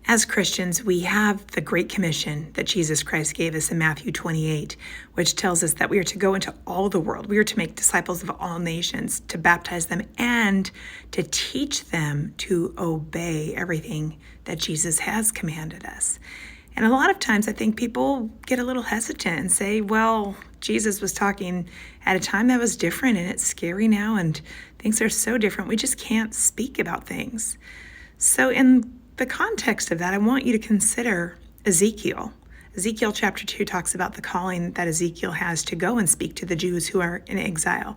As Christians, we have the Great Commission that Jesus Christ gave us in Matthew 28, which tells us that we are to go into all the world. We are to make disciples of all nations, to baptize them, and to teach them to obey everything that Jesus has commanded us. And a lot of times I think people get a little hesitant and say, well, Jesus was talking at a time that was different and it's scary now and things are so different. We just can't speak about things. So in the context of that, I want you to consider Ezekiel. Ezekiel chapter 2 talks about the calling that Ezekiel has to go and speak to the Jews who are in exile.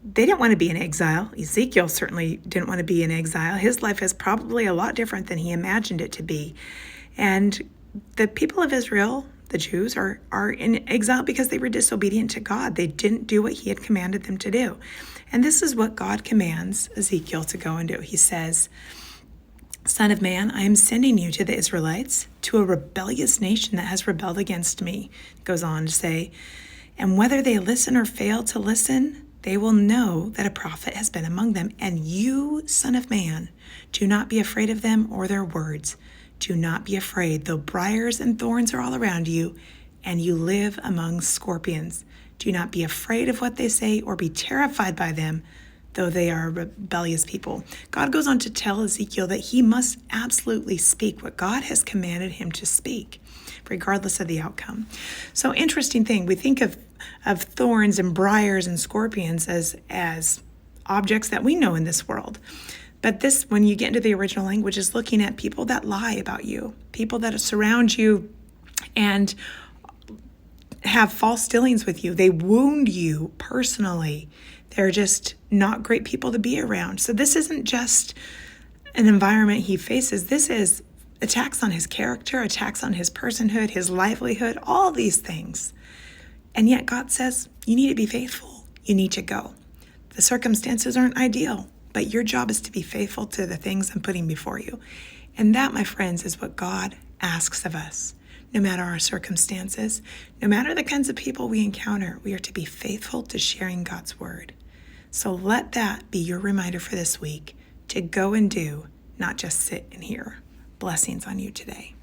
They didn't want to be in exile. Ezekiel certainly didn't want to be in exile. His life is probably a lot different than he imagined it to be. And the people of Israel, the Jews, are in exile because they were disobedient to God. They didn't do what he had commanded them to do. And this is what God commands Ezekiel to go and do. He says, Son of man, I am sending you to the Israelites, to a rebellious nation that has rebelled against me. It goes on to say, and whether they listen or fail to listen, they will know that a prophet has been among them. And you, son of man, do not be afraid of them or their words. Do not be afraid, though briars and thorns are all around you, and you live among scorpions. Do not be afraid of what they say or be terrified by them, though they are rebellious people. God goes on to tell Ezekiel that he must absolutely speak what God has commanded him to speak, regardless of the outcome. So interesting thing, we think of thorns and briars and scorpions as objects that we know in this world. But this, when you get into the original language, is looking at people that lie about you, people that surround you and have false dealings with you. They wound you personally. They're just not great people to be around. So this isn't just an environment he faces. This is attacks on his character, attacks on his personhood, his livelihood, all these things. And yet God says, you need to be faithful. You need to go. The circumstances aren't ideal, but your job is to be faithful to the things I'm putting before you. And that, my friends, is what God asks of us. No matter our circumstances, no matter the kinds of people we encounter, we are to be faithful to sharing God's word. So let that be your reminder for this week to go and do, not just sit and hear. Blessings on you today.